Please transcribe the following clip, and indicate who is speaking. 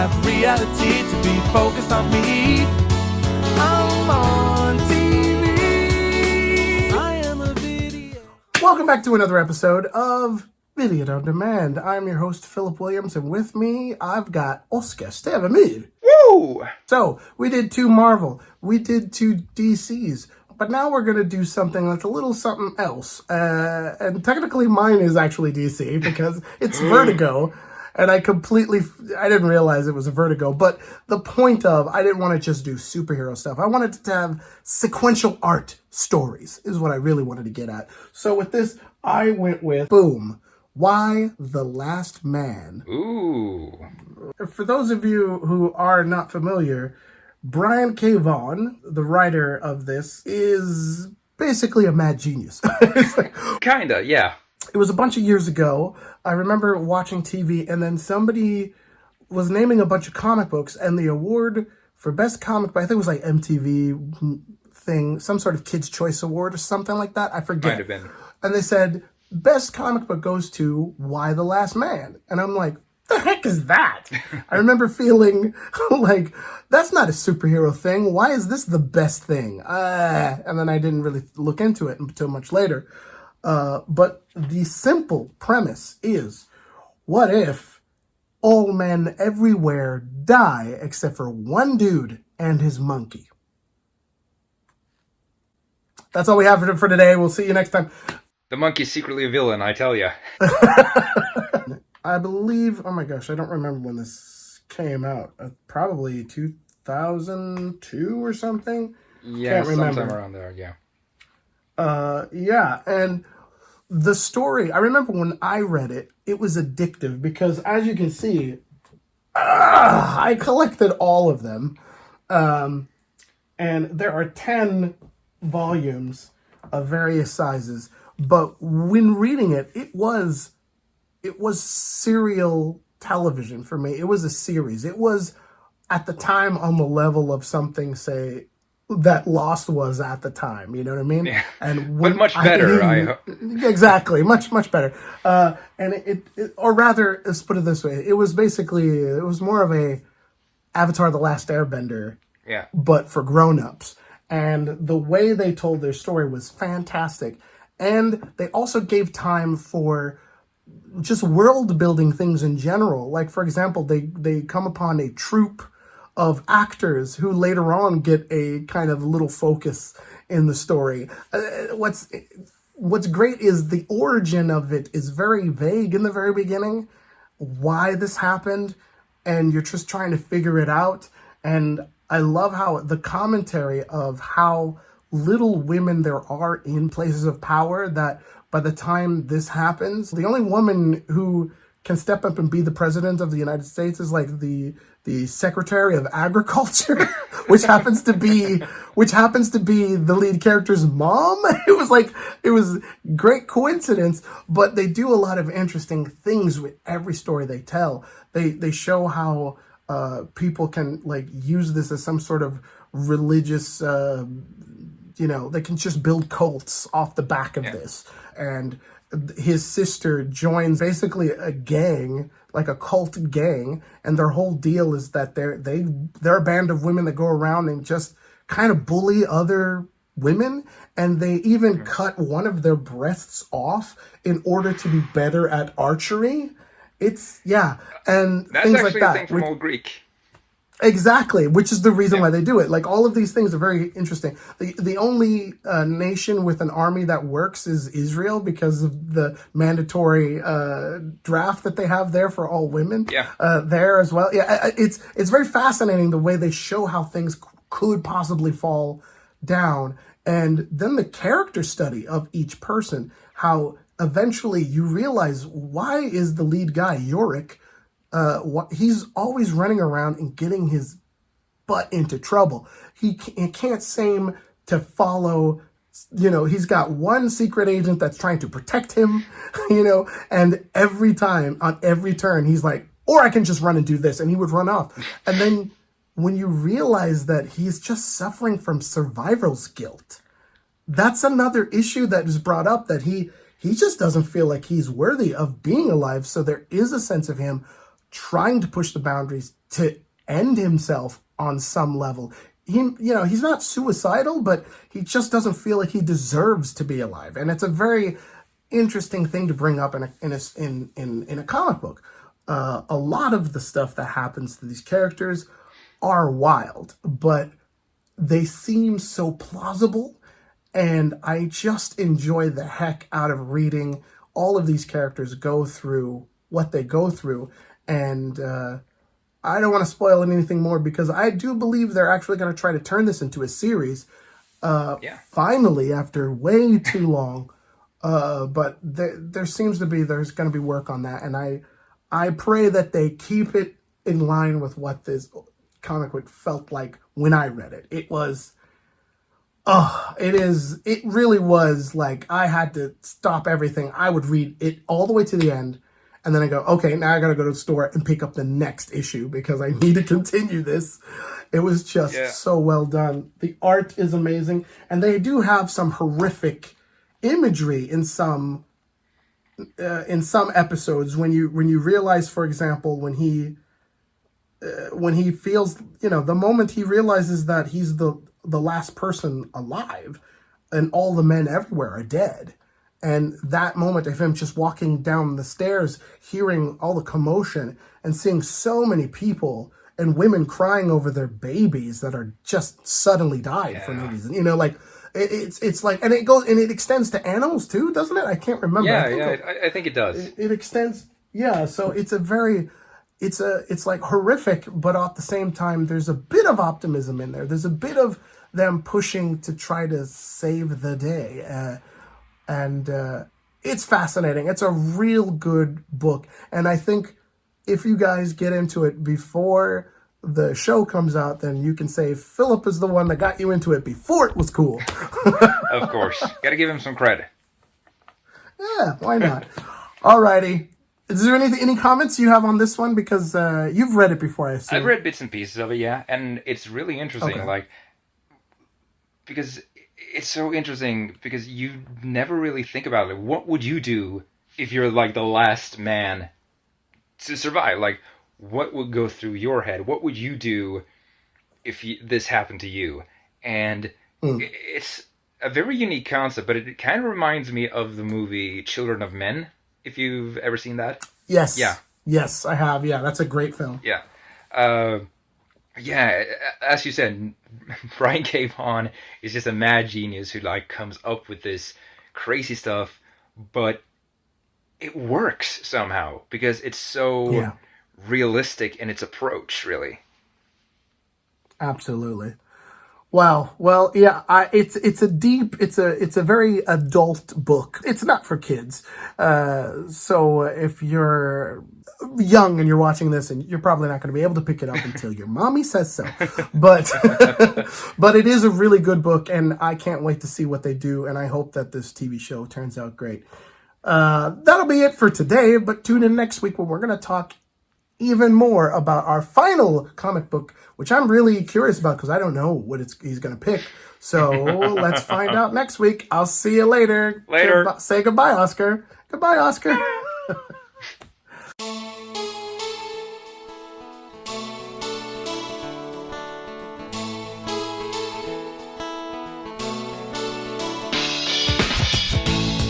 Speaker 1: have reality to be focused on me. I'm on TV. I am a Vidiot.
Speaker 2: Welcome back to another episode of Vidiot on Demand. I'm your host, Phillip Williams, and with me, I've got Oscar Stävemyr.
Speaker 3: Woo!
Speaker 2: So, we did 2 Marvel, we did 2 DCs, but now we're going to do something that's a little something else. And technically mine is actually DC because it's Vertigo. And I didn't realize it was a Vertigo. But the point of, I didn't want to just do superhero stuff. I wanted to have sequential art stories is what I really wanted to get at. So with this, I went with, boom, Y: The Last Man.
Speaker 3: Ooh.
Speaker 2: For those of you who are not familiar, Brian K. Vaughan, the writer of this, is basically a mad genius.
Speaker 3: Kinda, yeah.
Speaker 2: It was a bunch of years ago. I remember watching TV, and then somebody was naming a bunch of comic books, and the award for best comic book, I think it was like MTV thing, some sort of Kids' Choice Award or something like that. I forget.
Speaker 3: Might have been.
Speaker 2: And they said, best comic book goes to Y: The Last Man. And I'm like, the heck is that? I remember feeling like, that's not a superhero thing. Why is this the best thing? And then I didn't really look into it until much later. But the simple premise is, what if all men everywhere die except for one dude and his monkey? That's all we have for today. We'll see you next time.
Speaker 3: The monkey's secretly a villain, I tell ya.
Speaker 2: I believe, oh my gosh, I don't remember when this came out. Probably 2002 or something?
Speaker 3: Yeah, sometime around there, yeah.
Speaker 2: Yeah, and the story, I remember when I read it, it was addictive because, as you can see, I collected all of them. And there are 10 volumes of various sizes. But when reading it, it was serial television for me. It was a series. It was, at the time, on the level of something, say, that Lost was at the time. You know what I mean?
Speaker 3: Yeah.
Speaker 2: And
Speaker 3: but much better.
Speaker 2: Exactly. Much better. And it, or rather, let's put it this way. It was more of a Avatar: The Last Airbender,
Speaker 3: yeah,
Speaker 2: but for grown-ups. And the way they told their story was fantastic. And they also gave time for just world-building things in general. Like, for example, they come upon a troupe of actors who later on get a kind of little focus in the story. What's great is the origin of it is very vague in the very beginning, why this happened, and you're just trying to figure it out. And I love how the commentary of how little women there are in places of power, that by the time this happens, the only woman who can step up and be the president of the United States is like the Secretary of Agriculture, which happens to be the lead character's mom. It was great coincidence, but they do a lot of interesting things with every story they tell. They show how people can use this as some sort of religious, they can just build cults off the back of this. And his sister joins basically a gang, like a cult gang, and their whole deal is that they're a band of women that go around and just kind of bully other women, and they even cut one of their breasts off in order to be better at archery. And
Speaker 3: that's
Speaker 2: things
Speaker 3: actually
Speaker 2: like that.
Speaker 3: a thing from Old Greek.
Speaker 2: Exactly, which is the reason why they do it. Like, all of these things are very interesting. The only nation with an army that works is Israel because of the mandatory draft that they have there for all women there as well. Yeah, it's very fascinating the way they show how things could possibly fall down. And then the character study of each person, how eventually you realize, why is the lead guy, Yorick, he's always running around and getting his butt into trouble. He can't seem to follow, he's got one secret agent that's trying to protect him, and every time, on every turn, he's like, or I can just run and do this, and he would run off. And then when you realize that he's just suffering from survival's guilt, that's another issue that is brought up, that he just doesn't feel like he's worthy of being alive. So there is a sense of him trying to push the boundaries to end himself on some level. He's not suicidal, but he just doesn't feel like he deserves to be alive. And it's a very interesting thing to bring up in a comic book. A lot of the stuff that happens to these characters are wild, but they seem so plausible, and I just enjoy the heck out of reading all of these characters go through what they go through. And I don't want to spoil anything more, because I do believe they're actually going to try to turn this into a series finally, after way too long. But there's going to be work on that, and I pray that they keep it in line with what this comic book felt like when I read it. It really was like I had to stop everything. I would read it all the way to the end, and then I go, okay, now I gotta go to the store and pick up the next issue because I need to continue this. It was just so well done. The art is amazing, and they do have some horrific imagery in some episodes when you realize, for example, when he feels, the moment he realizes that he's the last person alive and all the men everywhere are dead, and that moment of him just walking down the stairs, hearing all the commotion and seeing so many people and women crying over their babies that are just suddenly died for no reason, it's like, and it goes, and it extends to animals too, doesn't it? I can't remember.
Speaker 3: I think it does.
Speaker 2: It extends. Yeah. So it's it's like horrific, but at the same time, there's a bit of optimism in there. There's a bit of them pushing to try to save the day. And it's fascinating. It's a real good book. And I think if you guys get into it before the show comes out, then you can say Philip is the one that got you into it before it was cool.
Speaker 3: Of course. Got to give him some credit.
Speaker 2: Yeah, why not? Alrighty. Is there any comments you have on this one? Because you've read it before, I assume.
Speaker 3: I've read bits and pieces of it, yeah. And it's really interesting, because it's so interesting, because you never really think about it. What would you do if you're like the last man to survive? Like, what would go through your head? What would you do if this happened to you? And it's a very unique concept, but it kind of reminds me of the movie Children of Men, if you've ever seen that.
Speaker 2: Yes.
Speaker 3: Yeah.
Speaker 2: Yes, I have. Yeah, that's a great film.
Speaker 3: Yeah. As you said, Brian K. Vaughan is just a mad genius who comes up with this crazy stuff, but it works somehow because it's so realistic in its approach, really.
Speaker 2: Absolutely. Wow. Well, yeah, it's a very adult book. It's not for kids. So if you're young and you're watching this, and you're probably not going to be able to pick it up until your mommy says so, but it is a really good book, and I can't wait to see what they do. And I hope that this TV show turns out great. That'll be it for today, but tune in next week when we're going to talk even more about our final comic book, which I'm really curious about because I don't know what he's going to pick. So let's find out next week. I'll see you later.
Speaker 3: Later.
Speaker 2: Say goodbye, Oscar. Goodbye, Oscar.